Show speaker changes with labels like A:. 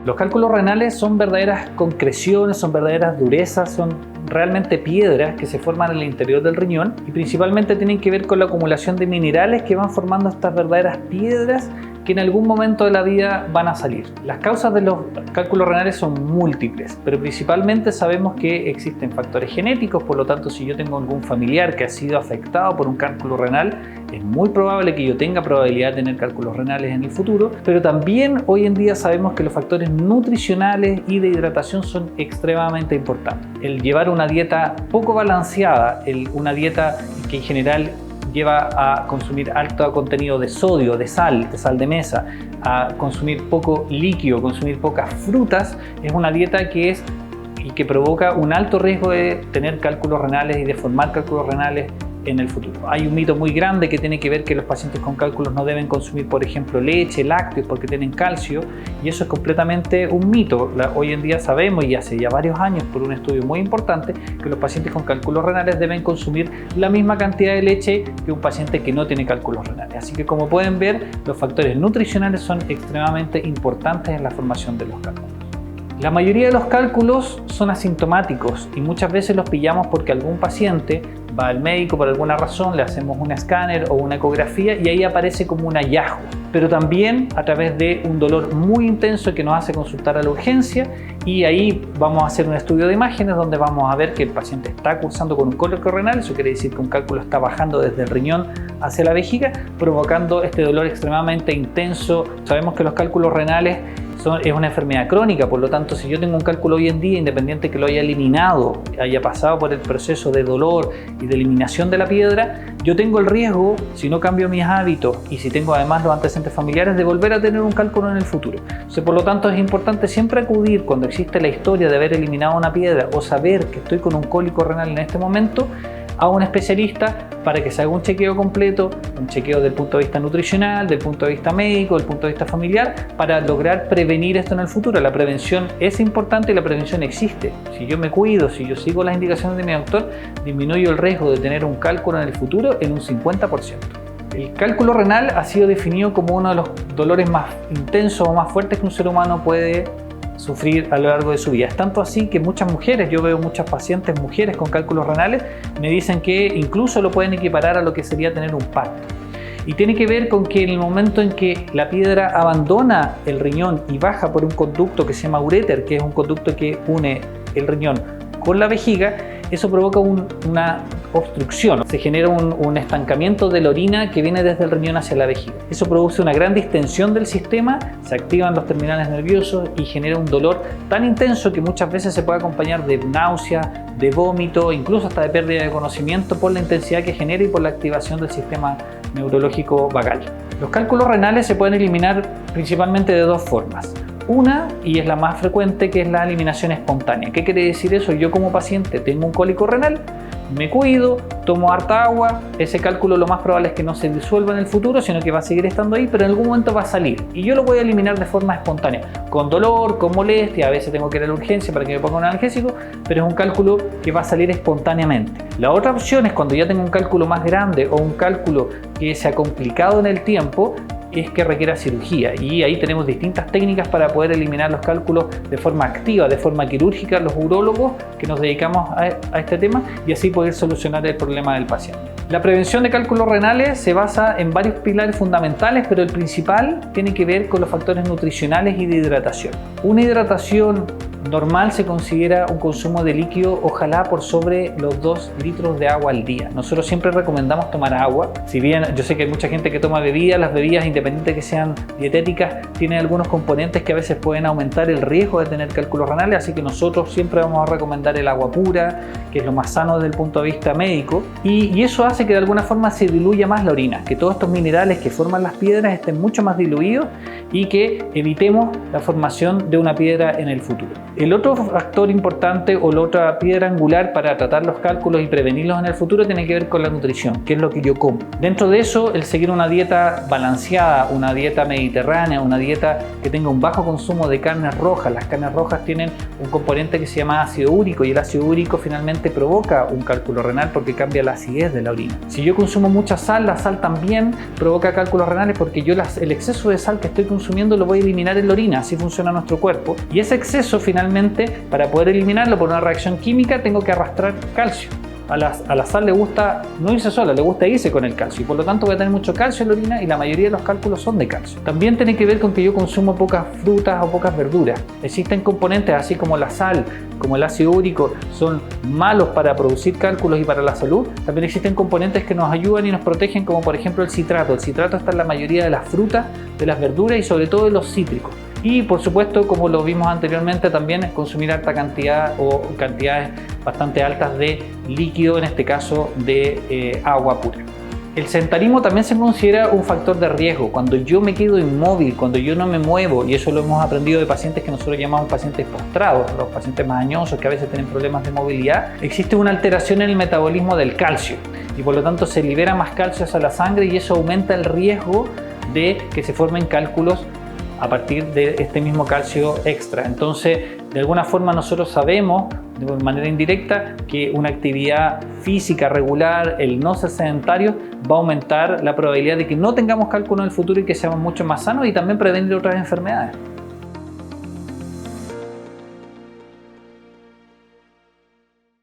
A: Los cálculos renales son verdaderas concreciones, son verdaderas durezas, son realmente piedras que se forman en el interior del riñón y principalmente tienen que ver con la acumulación de minerales que van formando estas verdaderas piedras que en algún momento de la vida van a salir. Las causas de los cálculos renales son múltiples, pero principalmente sabemos que existen factores genéticos, por lo tanto si yo tengo algún familiar que ha sido afectado por un cálculo renal, es muy probable que yo tenga probabilidad de tener cálculos renales en el futuro, pero también hoy en día sabemos que los factores nutricionales y de hidratación son extremadamente importantes. El llevar una dieta poco balanceada, una dieta que en general lleva a consumir alto contenido de sodio, de sal de mesa, a consumir poco líquido, consumir pocas frutas, es una dieta que provoca un alto riesgo de tener cálculos renales y de formar cálculos renales en el futuro. Hay un mito muy grande que tiene que ver que los pacientes con cálculos no deben consumir, por ejemplo, leche, lácteos porque tienen calcio, y eso es completamente un mito. Hoy en día sabemos, y hace ya varios años por un estudio muy importante, que los pacientes con cálculos renales deben consumir la misma cantidad de leche que un paciente que no tiene cálculos renales. Así que como pueden ver, los factores nutricionales son extremadamente importantes en la formación de los cálculos. La mayoría de los cálculos son asintomáticos y muchas veces los pillamos porque algún paciente va al médico por alguna razón, le hacemos un escáner o una ecografía y ahí aparece como un hallazgo, pero también a través de un dolor muy intenso que nos hace consultar a la urgencia, y ahí vamos a hacer un estudio de imágenes donde vamos a ver que el paciente está cursando con un cólico renal. Eso quiere decir que un cálculo está bajando desde el riñón hacia la vejiga, provocando este dolor extremadamente intenso. Sabemos que los cálculos renales es una enfermedad crónica, por lo tanto si yo tengo un cálculo hoy en día, independiente que lo haya eliminado, haya pasado por el proceso de dolor y de eliminación de la piedra, yo tengo el riesgo, si no cambio mis hábitos y si tengo además los antecedentes familiares, de volver a tener un cálculo en el futuro. Entonces, por lo tanto es importante siempre acudir cuando existe la historia de haber eliminado una piedra o saber que estoy con un cólico renal en este momento, a un especialista para que se haga un chequeo completo, un chequeo desde el punto de vista nutricional, del punto de vista médico, del punto de vista familiar, para lograr prevenir esto en el futuro. La prevención es importante y la prevención existe. Si yo me cuido, si yo sigo las indicaciones de mi doctor, disminuyo el riesgo de tener un cálculo en el futuro en un 50%. El cálculo renal ha sido definido como uno de los dolores más intensos o más fuertes que un ser humano puede sufrir a lo largo de su vida. Es tanto así que muchas mujeres, yo veo muchas pacientes mujeres con cálculos renales, me dicen que incluso lo pueden equiparar a lo que sería tener un parto. Y tiene que ver con que en el momento en que la piedra abandona el riñón y baja por un conducto que se llama uréter, que es un conducto que une el riñón con la vejiga, eso provoca una obstrucción, se genera un estancamiento de la orina que viene desde el riñón hacia la vejiga. Eso produce una gran distensión del sistema, se activan los terminales nerviosos y genera un dolor tan intenso que muchas veces se puede acompañar de náusea, de vómito, incluso hasta de pérdida de conocimiento por la intensidad que genera y por la activación del sistema neurológico vagal. Los cálculos renales se pueden eliminar principalmente de dos formas. Una, y es la más frecuente, que es la eliminación espontánea. ¿Qué quiere decir eso? Yo como paciente tengo un cólico renal, me cuido, tomo harta agua, ese cálculo lo más probable es que no se disuelva en el futuro, sino que va a seguir estando ahí, pero en algún momento va a salir. Y yo lo voy a eliminar de forma espontánea, con dolor, con molestia, a veces tengo que ir a la urgencia para que me ponga un analgésico, pero es un cálculo que va a salir espontáneamente. La otra opción es cuando ya tengo un cálculo más grande o un cálculo que se ha complicado en el tiempo, es que requiera cirugía, y ahí tenemos distintas técnicas para poder eliminar los cálculos de forma activa, de forma quirúrgica, los urólogos que nos dedicamos a este tema, y así poder solucionar el problema del paciente. La prevención de cálculos renales se basa en varios pilares fundamentales, pero el principal tiene que ver con los factores nutricionales y de hidratación. Una hidratación normal se considera un consumo de líquido, ojalá por sobre los 2 litros de agua al día. Nosotros siempre recomendamos tomar agua. Si bien yo sé que hay mucha gente que toma bebidas, las bebidas, independientemente que sean dietéticas, tienen algunos componentes que a veces pueden aumentar el riesgo de tener cálculos renales, así que nosotros siempre vamos a recomendar el agua pura, que es lo más sano desde el punto de vista médico, y eso hace que de alguna forma se diluya más la orina, que todos estos minerales que forman las piedras estén mucho más diluidos y que evitemos la formación de una piedra en el futuro. El otro factor importante o la otra piedra angular para tratar los cálculos y prevenirlos en el futuro tiene que ver con la nutrición, que es lo que yo como. Dentro de eso, el seguir una dieta balanceada, una dieta mediterránea, una dieta que tenga un bajo consumo de carnes rojas. Las carnes rojas tienen un componente que se llama ácido úrico, y el ácido úrico finalmente provoca un cálculo renal porque cambia la acidez de la orina. Si yo consumo mucha sal, la sal también provoca cálculos renales porque el exceso de sal que estoy consumiendo consumiendo lo voy a eliminar en la orina, así funciona nuestro cuerpo. Y ese exceso finalmente, para poder eliminarlo por una reacción química, tengo que arrastrar calcio. A la sal le gusta no irse sola, le gusta irse con el calcio y por lo tanto voy a tener mucho calcio en la orina y la mayoría de los cálculos son de calcio. También tiene que ver con que yo consumo pocas frutas o pocas verduras. Existen componentes así como la sal, como el ácido úrico, son malos para producir cálculos y para la salud. También existen componentes que nos ayudan y nos protegen, como por ejemplo el citrato. El citrato está en la mayoría de las frutas, de las verduras y sobre todo de los cítricos. Y por supuesto, como lo vimos anteriormente, también es consumir alta cantidad o cantidades bastante altas de líquido, en este caso de agua pura. El sedentarismo también se considera un factor de riesgo. Cuando yo me quedo inmóvil, cuando yo no me muevo, y eso lo hemos aprendido de pacientes que nosotros llamamos pacientes postrados, los pacientes más añosos que a veces tienen problemas de movilidad, existe una alteración en el metabolismo del calcio y por lo tanto se libera más calcio hacia la sangre y eso aumenta el riesgo de que se formen cálculos a partir de este mismo calcio extra. Entonces, de alguna forma nosotros sabemos de manera indirecta que una actividad física regular, el no ser sedentario, va a aumentar la probabilidad de que no tengamos cálculo en el futuro y que seamos mucho más sanos y también prevenir otras enfermedades.